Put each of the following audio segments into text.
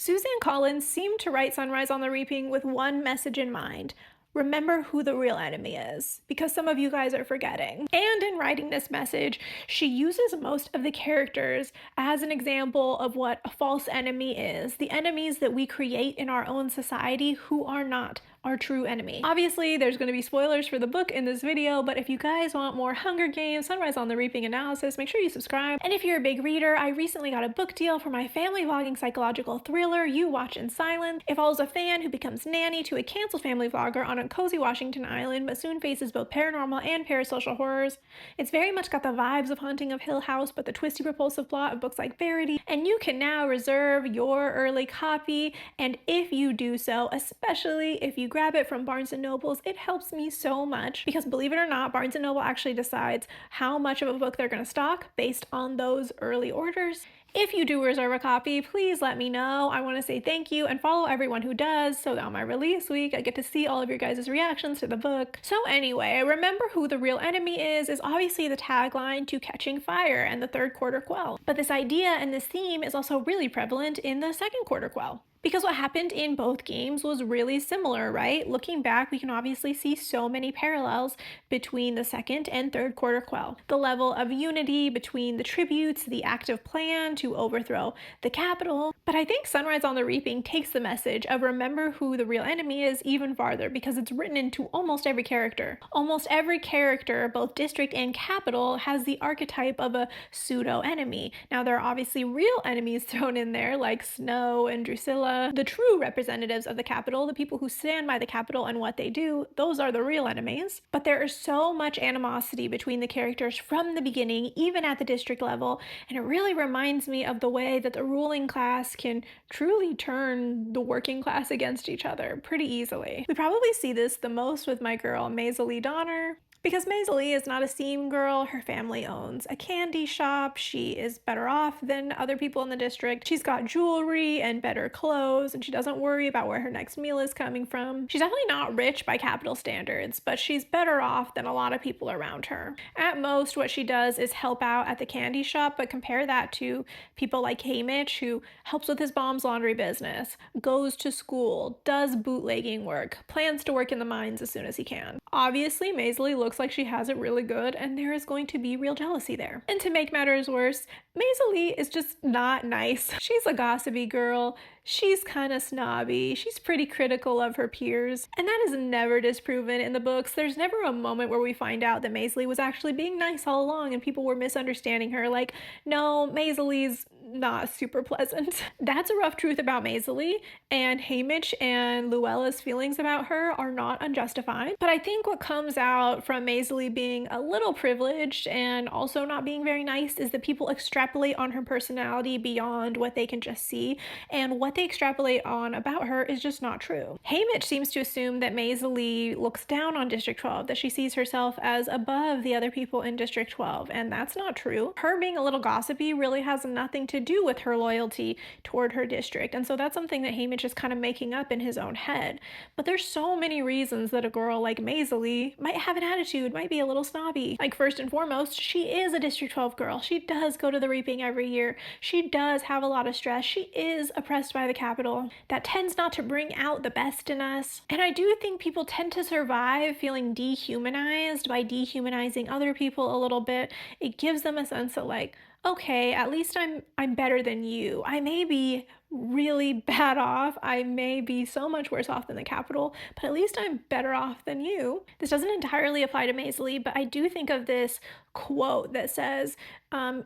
Suzanne Collins seemed to write Sunrise on the Reaping with one message in mind. Remember who the real enemy is, because some of you guys are forgetting. And in writing this message, she uses most of the characters as an example of what a false enemy is, the enemies that we create in our own society who are not our true enemy. Obviously, there's going to be spoilers for the book in this video, but if you guys want more Hunger Games, Sunrise on the Reaping analysis, make sure you subscribe. And if you're a big reader, I recently got a book deal for my family vlogging psychological thriller, You Watch in Silence. It follows a fan who becomes nanny to a canceled family vlogger on a cozy Washington island, but soon faces both paranormal and parasocial horrors. It's very much got the vibes of Haunting of Hill House, but the twisty, repulsive plot of books like Verity. And you can now reserve your early copy, and if you do so, especially if you grab it from Barnes & Noble's, it helps me so much because, believe it or not, Barnes & Noble actually decides how much of a book they're going to stock based on those early orders. If you do reserve a copy, please let me know. I want to say thank you and follow everyone who does, so that on my release week I get to see all of your guys' reactions to the book. So anyway, remember who the real enemy is obviously the tagline to Catching Fire and the third quarter quell. But this idea and this theme is also really prevalent in the second quarter quell. Because what happened in both games was really similar, right? Looking back, we can obviously see so many parallels between the second and third quarter quell. The level of unity between the tributes, the active plan to overthrow the capital. But I think Sunrise on the Reaping takes the message of remember who the real enemy is even farther because it's written into almost every character. Almost every character, both district and capital, has the archetype of a pseudo-enemy. Now there are obviously real enemies thrown in there like Snow and Drusilla. The true representatives of the capital, the people who stand by the capital and what they do, those are the real enemies. But there is so much animosity between the characters from the beginning, even at the district level, and it really reminds me of the way that the ruling class can truly turn the working class against each other pretty easily. We probably see this the most with my girl Maysilee Donner. Because Maysilee is not a seam girl, her family owns a candy shop, she is better off than other people in the district, she's got jewelry and better clothes, and she doesn't worry about where her next meal is coming from. She's definitely not rich by capital standards, but she's better off than a lot of people around her. At most, what she does is help out at the candy shop, but compare that to people like Haymitch, who helps with his mom's laundry business, goes to school, does bootlegging work, plans to work in the mines as soon as he can. Obviously, Maysilee looks like she has it really good, and there is going to be real jealousy there. And to make matters worse, Maysilee is just not nice. She's a gossipy girl, she's kind of snobby, she's pretty critical of her peers, and that is never disproven in the books. There's never a moment where we find out that Maysilee was actually being nice all along and people were misunderstanding her, like, no, Maysilee's not super pleasant. That's a rough truth about Maysilee, and Haymitch and Luella's feelings about her are not unjustified. But I think what comes out from Maysilee being a little privileged and also not being very nice is that people extrapolate on her personality beyond what they can just see, and what they extrapolate on about her is just not true. Haymitch seems to assume that Maysilee looks down on District 12, that she sees herself as above the other people in District 12, and that's not true. Her being a little gossipy really has nothing to do with her loyalty toward her district, and so that's something that Haymitch is kind of making up in his own head. But there's so many reasons that a girl like Maysilee might have an attitude, might be a little snobby. Like, first and foremost, she is a District 12 girl. She does go to the Reaping every year. She does have a lot of stress. She is oppressed by the capital. That tends not to bring out the best in us. And I do think people tend to survive feeling dehumanized by dehumanizing other people a little bit. It gives them a sense that, like, okay, at least I'm better than you. I may be really bad off, I may be so much worse off than the capital, but at least I'm better off than you. This doesn't entirely apply to Maysilee, but I do think of this quote that says,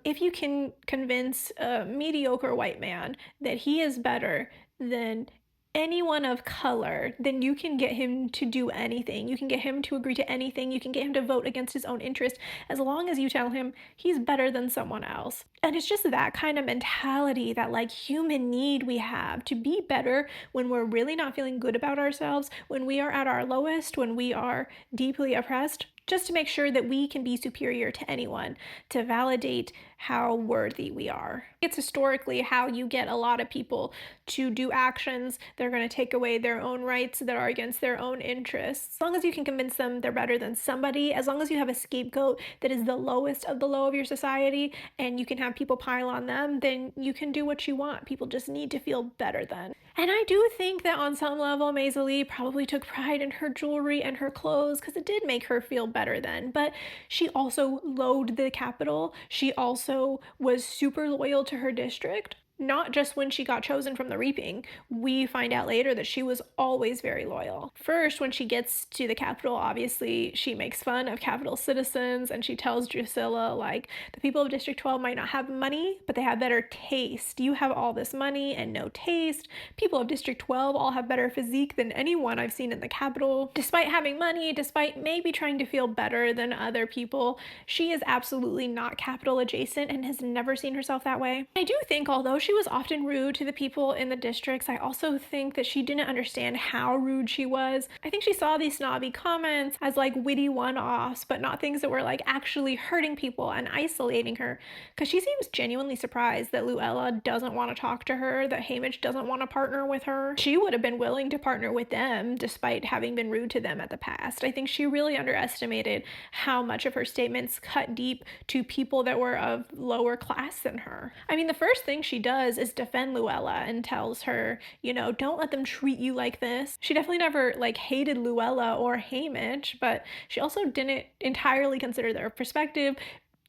if you can convince a mediocre white man that he is better than anyone of color, then you can get him to do anything. You can get him to agree to anything. You can get him to vote against his own interest as long as you tell him he's better than someone else. And it's just that kind of mentality, that like human need we have to be better when we're really not feeling good about ourselves, when we are at our lowest, when we are deeply oppressed. just to make sure that we can be superior to anyone, to validate how worthy we are. It's historically how you get a lot of people to do actions that are going to take away their own rights, that are against their own interests. As long as you can convince them they're better than somebody, as long as you have a scapegoat that is the lowest of the low of your society, and you can have people pile on them, then you can do what you want. People just need to feel better then. And I do think that on some level, Maysilee probably took pride in her jewelry and her clothes because it did make her feel better then. But she also loathed the Capitol. She also was super loyal to her district. Not just when she got chosen from the reaping. We find out later that she was always very loyal. First, when she gets to the Capitol, obviously, she makes fun of Capitol citizens and she tells Drusilla, like, the people of District 12 might not have money, but they have better taste. You have all this money and no taste. People of District 12 all have better physique than anyone I've seen in the Capitol. Despite having money, despite maybe trying to feel better than other people, she is absolutely not Capitol adjacent and has never seen herself that way. I do think, although she was often rude to the people in the districts, I also think that she didn't understand how rude she was. I think she saw these snobby comments as like witty one-offs, but not things that were like actually hurting people and isolating her, because she seems genuinely surprised that Luella doesn't want to talk to her, that Haymitch doesn't want to partner with her. She would have been willing to partner with them despite having been rude to them at the past. I think she really underestimated how much of her statements cut deep to people that were of lower class than her. I mean, the first thing she does is defend Luella and tells her, you know, don't let them treat you like this. She definitely never like hated Luella or Haymitch, but she also didn't entirely consider their perspective.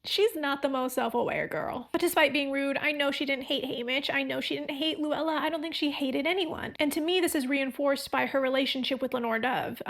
She's not the most self-aware girl. But despite being rude, I know she didn't hate Haymitch. I know she didn't hate Luella. I don't think she hated anyone. And to me, this is reinforced by her relationship with Lenore Dove.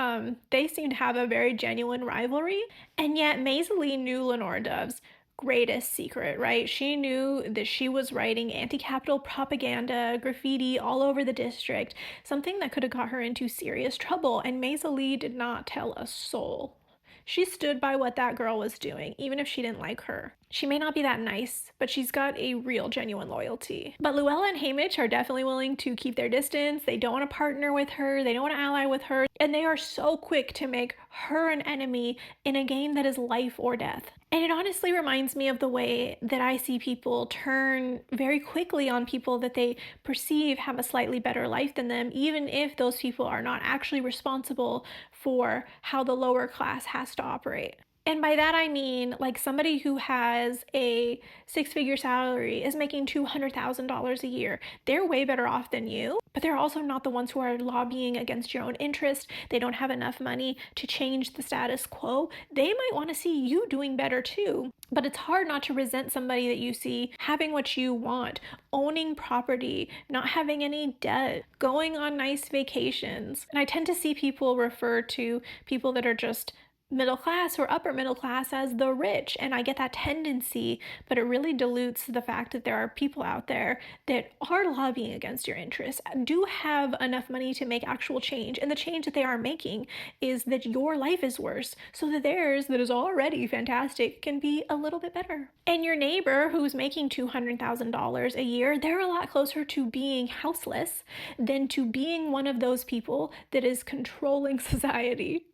They seem to have a very genuine rivalry. And yet Maysilee knew Lenore Dove's greatest secret, right? She knew that she was writing anti-Capitol propaganda, graffiti all over the district, something that could have got her into serious trouble, and Maysilee did not tell a soul. She stood by what that girl was doing, even if she didn't like her. She may not be that nice, but she's got a real, genuine loyalty. But Luella and Haymitch are definitely willing to keep their distance. They don't want to partner with her. They don't want to ally with her. And they are so quick to make her an enemy in a game that is life or death. And it honestly reminds me of the way that I see people turn very quickly on people that they perceive have a slightly better life than them, even if those people are not actually responsible for how the lower class has to operate. And by that I mean, like, somebody who has a six-figure salary is making $200,000 a year. They're way better off than you, but they're also not the ones who are lobbying against your own interest. They don't have enough money to change the status quo. They might want to see you doing better too. But it's hard not to resent somebody that you see having what you want, owning property, not having any debt, going on nice vacations. And I tend to see people refer to people that are just middle class or upper middle class as the rich, and I get that tendency, but it really dilutes the fact that there are people out there that are lobbying against your interests, do have enough money to make actual change, and the change that they are making is that your life is worse so that theirs, that is already fantastic, can be a little bit better. And your neighbor who's making $200,000 a year, they're a lot closer to being houseless than to being one of those people that is controlling society.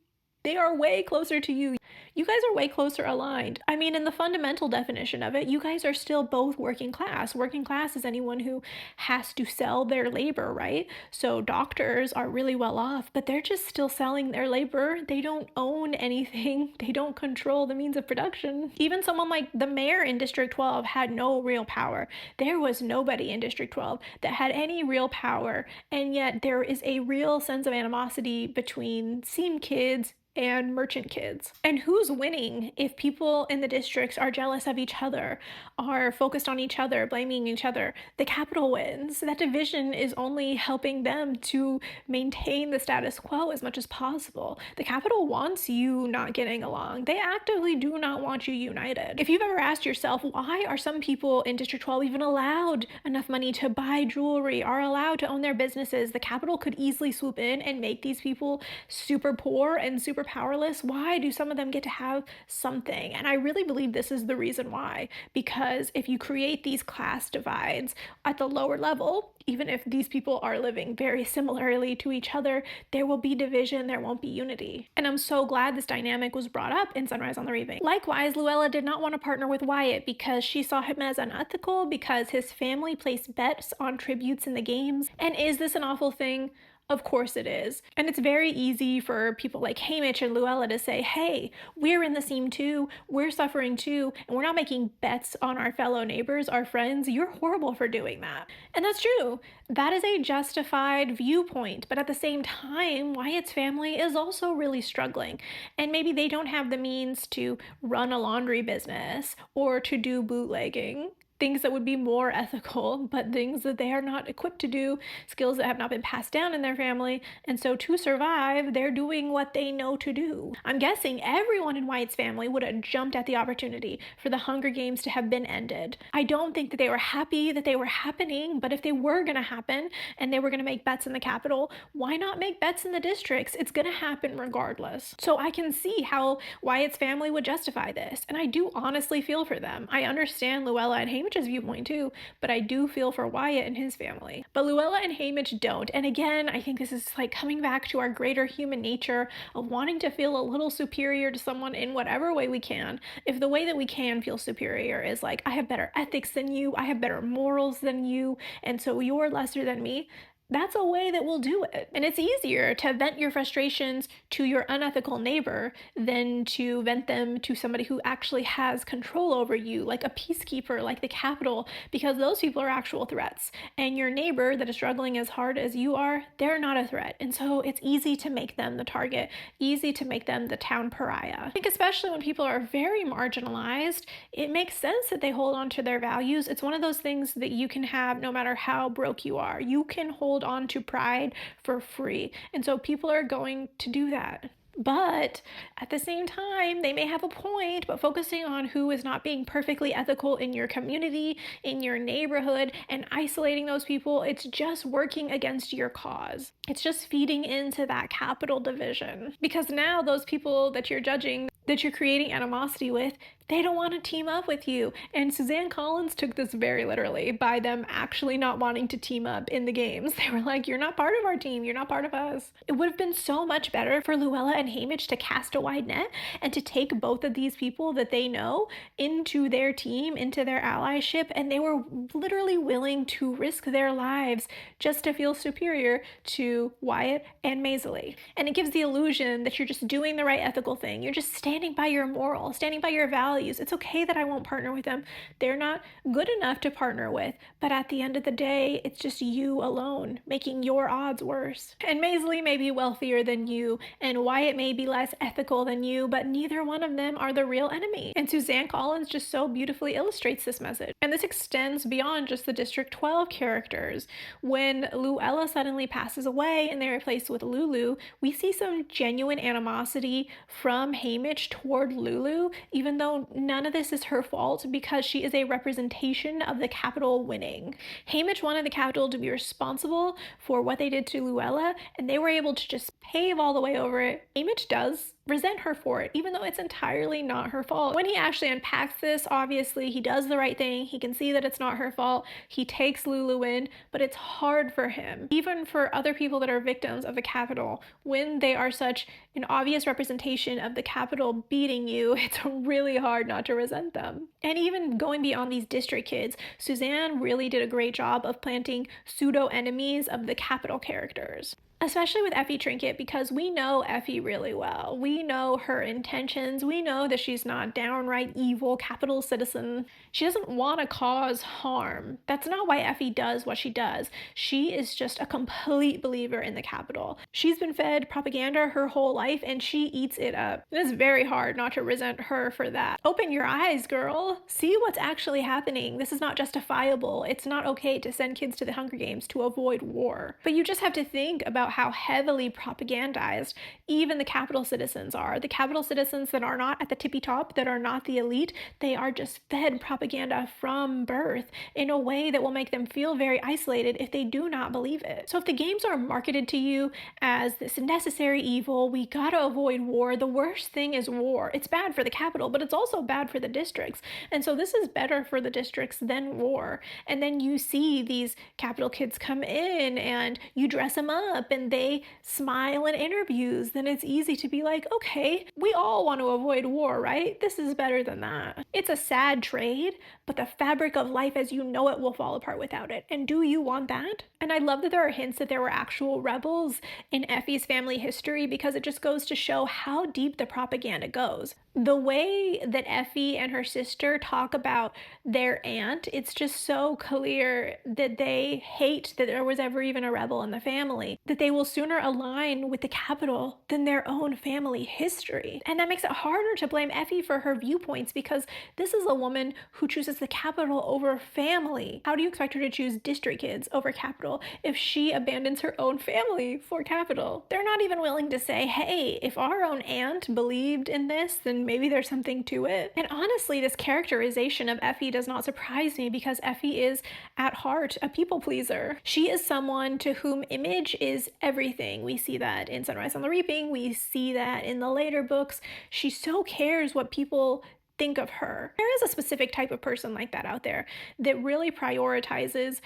They are way closer to you. You guys are way closer aligned. I mean, in the fundamental definition of it, you guys are still both working class. Working class is anyone who has to sell their labor, right? So doctors are really well off, but they're just still selling their labor. They don't own anything. They don't control the means of production. Even someone like the mayor in District 12 had no real power. There was nobody in District 12 that had any real power, and yet there is a real sense of animosity between seam kids and merchant kids. And who's winning if people in the districts are jealous of each other, are focused on each other, blaming each other? The Capitol wins. That division is only helping them to maintain the status quo as much as possible. The Capitol wants you not getting along. They actively do not want you united. If you've ever asked yourself, why are some people in District 12 even allowed enough money to buy jewelry, are allowed to own their businesses? The Capitol could easily swoop in and make these people super poor and super powerless, why do some of them get to have something? And I really believe this is the reason why. Because if you create these class divides at the lower level, even if these people are living very similarly to each other, there will be division, there won't be unity. And I'm so glad this dynamic was brought up in Sunrise on the Reaping. Likewise, Luella did not want to partner with Wyatt because she saw him as unethical, because his family placed bets on tributes in the games. And is this an awful thing? Of course it is. And it's very easy for people like Haymitch and Luella to say, hey, we're in the scene too, we're suffering too, and we're not making bets on our fellow neighbors, our friends. You're horrible for doing that. And that's true. That is a justified viewpoint. But at the same time, Wyatt's family is also really struggling. And maybe they don't have the means to run a laundry business or to do bootlegging. Things that would be more ethical, but things that they are not equipped to do, skills that have not been passed down in their family, and so to survive, they're doing what they know to do. I'm guessing everyone in Wyatt's family would have jumped at the opportunity for the Hunger Games to have been ended. I don't think that they were happy that they were happening, but if they were gonna happen, and they were gonna make bets in the Capitol, why not make bets in the districts? It's gonna happen regardless. So I can see how Wyatt's family would justify this, and I do honestly feel for them. I understand Luella and Haymitch's viewpoint too, but I do feel for Wyatt and his family. But Luella and Haymitch don't. And again, I think this is like coming back to our greater human nature of wanting to feel a little superior to someone in whatever way we can. If the way that we can feel superior is like, I have better ethics than you, I have better morals than you, and so you're lesser than me, that's a way that we'll do it. And it's easier to vent your frustrations to your unethical neighbor than to vent them to somebody who actually has control over you, like a peacekeeper, like the Capitol, because those people are actual threats. And your neighbor that is struggling as hard as you are, they're not a threat. And so it's easy to make them the target, easy to make them the town pariah. I think especially when people are very marginalized, it makes sense that they hold on to their values. It's one of those things that you can have no matter how broke you are. You can hold on to pride for free. And so people are going to do that. But at the same time, they may have a point, but focusing on who is not being perfectly ethical in your community, in your neighborhood, and isolating those people, it's just working against your cause. It's just feeding into that capital division. Because now those people that you're judging, that you're creating animosity with, they don't want to team up with you. And Suzanne Collins took this very literally by them actually not wanting to team up in the games. They were like, you're not part of our team, you're not part of us. It would have been so much better for Luella and Haymitch to cast a wide net and to take both of these people that they know into their team, into their allyship, and they were literally willing to risk their lives just to feel superior to Wyatt and Maysilee. And it gives the illusion that you're just doing the right ethical thing. You're just standing by your moral, standing by your values. It's okay that I won't partner with them. They're not good enough to partner with, but at the end of the day, it's just you alone making your odds worse. And Maysilee may be wealthier than you, and Wyatt may be less ethical than you, but neither one of them are the real enemy. And Suzanne Collins just so beautifully illustrates this message. And this extends beyond just the District 12 characters. When Luella suddenly passes away and they're replaced with Lulu, we see some genuine animosity from Haymitch toward Lulu, even though none of this is her fault because she is a representation of the Capitol winning. Haymitch wanted the Capitol to be responsible for what they did to Luella, and they were able to just pave all the way over it. Haymitch does resent her for it, even though it's entirely not her fault. When he actually unpacks this, obviously he does the right thing. He can see that it's not her fault. He takes Lulu in, but it's hard for him. Even for other people that are victims of the Capitol, when they are such an obvious representation of the Capitol beating you, it's really hard not to resent them. And even going beyond these district kids, Suzanne really did a great job of planting pseudo-enemies of the Capitol characters. Especially with Effie Trinket, because we know Effie really well. We know her intentions. We know that she's not downright evil Capitol citizen. She doesn't want to cause harm. That's not why Effie does what she does. She is just a complete believer in the Capitol. She's been fed propaganda her whole life and she eats it up. It is very hard not to resent her for that. Open your eyes, girl. See what's actually happening. This is not justifiable. It's not okay to send kids to the Hunger Games to avoid war. But you just have to think about about how heavily propagandized even the capital citizens are. The capital citizens that are not at the tippy top, that are not the elite, they are just fed propaganda from birth in a way that will make them feel very isolated if they do not believe it. So if the games are marketed to you as this necessary evil, we gotta avoid war, the worst thing is war. It's bad for the capital, but it's also bad for the districts. And so this is better for the districts than war. And then you see these capital kids come in and you dress them up and they smile in interviews, then it's easy to be like, okay, we all want to avoid war, right? This is better than that. It's a sad trade, but the fabric of life as you know it will fall apart without it. And do you want that? And I love that there are hints that there were actual rebels in Effie's family history, because it just goes to show how deep the propaganda goes. The way that Effie and her sister talk about their aunt, it's just so clear that they hate that there was ever even a rebel in the family, that they will sooner align with the capital than their own family history. And that makes it harder to blame Effie for her viewpoints, because this is a woman who chooses the capital over family. How do you expect her to choose district kids over capital if she abandons her own family for capital? They're not even willing to say, hey, if our own aunt believed in this, then maybe there's something to it. And honestly, this characterization of Effie does not surprise me, because Effie is at heart a people pleaser. She is someone to whom image is everything. We see that in Sunrise on the Reaping. We see that in the later books. She so cares what people think of her. There is a specific type of person like that out there that really prioritizes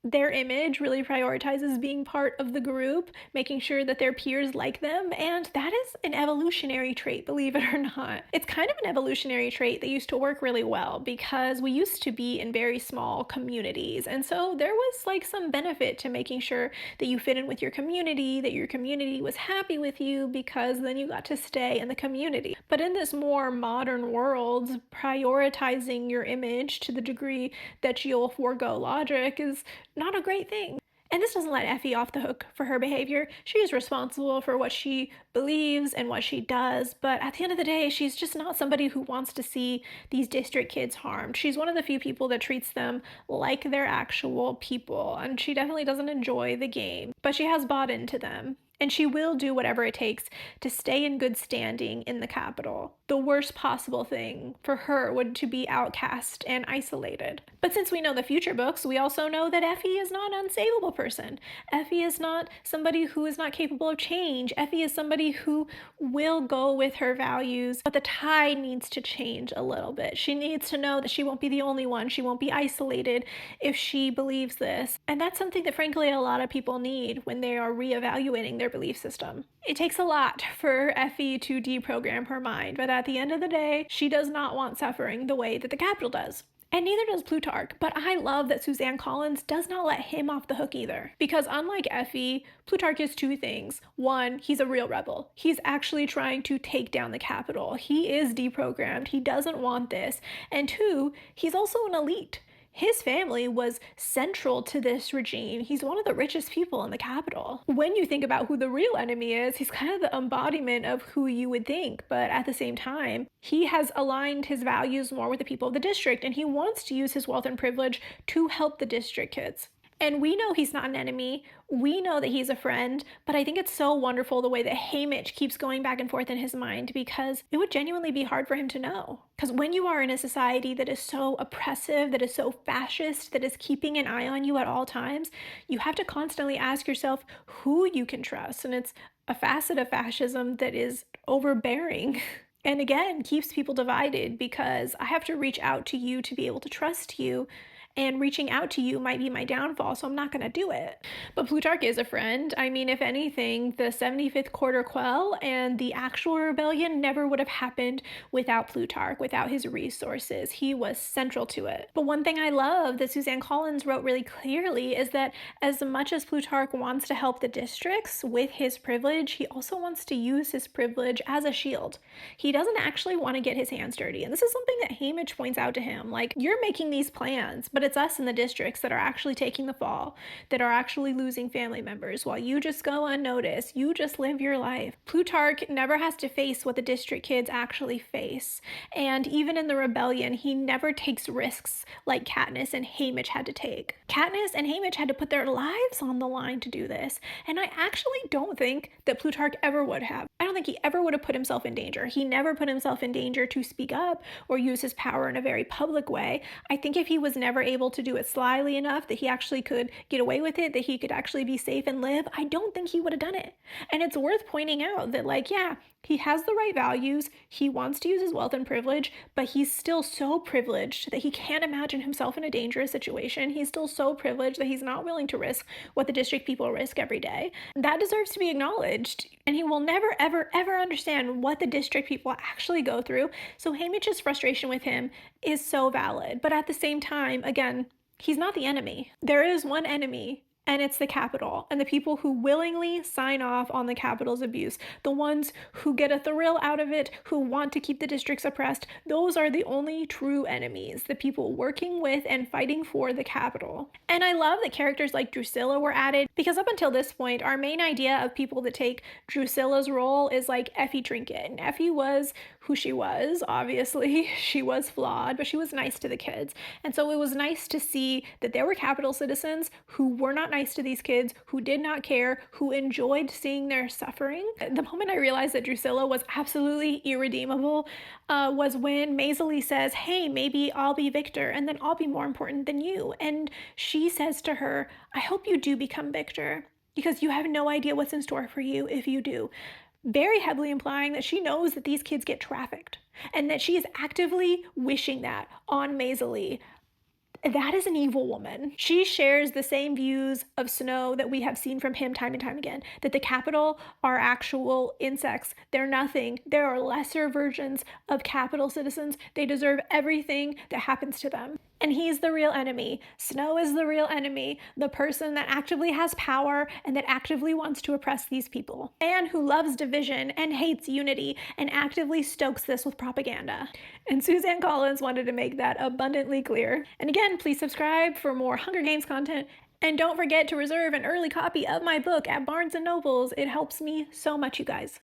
their image, really prioritizes being part of the group, making sure that their peers like them, and that is an evolutionary trait, believe it or not. It's kind of an evolutionary trait that used to work really well, because we used to be in very small communities, and so there was like some benefit to making sure that you fit in with your community, that your community was happy with you, because then you got to stay in the community. But in this more modern world, prioritizing your image to the degree that you'll forego logic is not a great thing. And this doesn't let Effie off the hook for her behavior. She is responsible for what she believes and what she does, but at the end of the day, she's just not somebody who wants to see these district kids harmed. She's one of the few people that treats them like they're actual people, and she definitely doesn't enjoy the game, but she has bought into them. And she will do whatever it takes to stay in good standing in the capital. The worst possible thing for her would to be outcast and isolated. But since we know the future books, we also know that Effie is not an unsavable person. Effie is not somebody who is not capable of change. Effie is somebody who will go with her values, but the tide needs to change a little bit. She needs to know that she won't be the only one. She won't be isolated if she believes this. And that's something that frankly a lot of people need when they are reevaluating their belief system. It takes a lot for Effie to deprogram her mind, but at the end of the day, she does not want suffering the way that the capital does. And neither does Plutarch, but I love that Suzanne Collins does not let him off the hook either. Because unlike Effie, Plutarch is two things. One, he's a real rebel. He's actually trying to take down the capital. He is deprogrammed. He doesn't want this. And two, he's also an elite. His family was central to this regime. He's one of the richest people in the capital. When you think about who the real enemy is, he's kind of the embodiment of who you would think, but at the same time, he has aligned his values more with the people of the district, and he wants to use his wealth and privilege to help the district kids. And we know he's not an enemy. We know that he's a friend, but I think it's so wonderful the way that Haymitch keeps going back and forth in his mind, because it would genuinely be hard for him to know. Because when you are in a society that is so oppressive, that is so fascist, that is keeping an eye on you at all times, you have to constantly ask yourself who you can trust. And it's a facet of fascism that is overbearing. And again, keeps people divided, because I have to reach out to you to be able to trust you. And reaching out to you might be my downfall, so I'm not going to do it. But Plutarch is a friend. I mean, if anything, the 75th Quarter Quell and the actual rebellion never would have happened without Plutarch, without his resources. He was central to it. But one thing I love that Suzanne Collins wrote really clearly is that as much as Plutarch wants to help the districts with his privilege, he also wants to use his privilege as a shield. He doesn't actually want to get his hands dirty. And this is something that Haymitch points out to him. Like, you're making these plans, but But it's us in the districts that are actually taking the fall, that are actually losing family members, while you just go unnoticed. You just live your life. Plutarch never has to face what the district kids actually face. And even in the rebellion, he never takes risks like Katniss and Haymitch had to take. Katniss and Haymitch had to put their lives on the line to do this. And I actually don't think that Plutarch ever would have. I don't think he ever would have put himself in danger. He never put himself in danger to speak up or use his power in a very public way. I think if he was never able to do it slyly enough that he actually could get away with it, that he could actually be safe and live, I don't think he would have done it. And it's worth pointing out that, like, yeah, he has the right values, he wants to use his wealth and privilege, but he's still so privileged that he can't imagine himself in a dangerous situation. He's still so privileged that he's not willing to risk what the district people risk every day. That deserves to be acknowledged, and he will never, ever, ever understand what the district people actually go through, so Haymitch's frustration with him is so valid. But at the same time, again, he's not the enemy. There is one enemy, and it's the Capitol, and the people who willingly sign off on the Capitol's abuse, the ones who get a thrill out of it, who want to keep the districts oppressed. Those are the only true enemies, the people working with and fighting for the Capitol. And I love that characters like Drusilla were added, because up until this point, our main idea of people that take Drusilla's role is like Effie Trinket. And Effie was who she was, obviously. She was flawed, but she was nice to the kids. And so it was nice to see that there were Capitol citizens who were not nice to these kids, who did not care, who enjoyed seeing their suffering. The moment I realized that Drusilla was absolutely irredeemable was when Maysilee says, hey, maybe I'll be Victor, and then I'll be more important than you. And she says to her, I hope you do become Victor, because you have no idea what's in store for you if you do. Very heavily implying that she knows that these kids get trafficked, and that she is actively wishing that on Maysilee. That is an evil woman. She shares the same views of Snow that we have seen from him time and time again, that the Capitol are actual insects. They're nothing. There are lesser versions of Capitol citizens. They deserve everything that happens to them. And he's the real enemy. Snow is the real enemy, the person that actively has power and that actively wants to oppress these people, and who loves division and hates unity and actively stokes this with propaganda. And Suzanne Collins wanted to make that abundantly clear. And again, please subscribe for more Hunger Games content. And don't forget to reserve an early copy of my book at Barnes & Noble's. It helps me so much, you guys.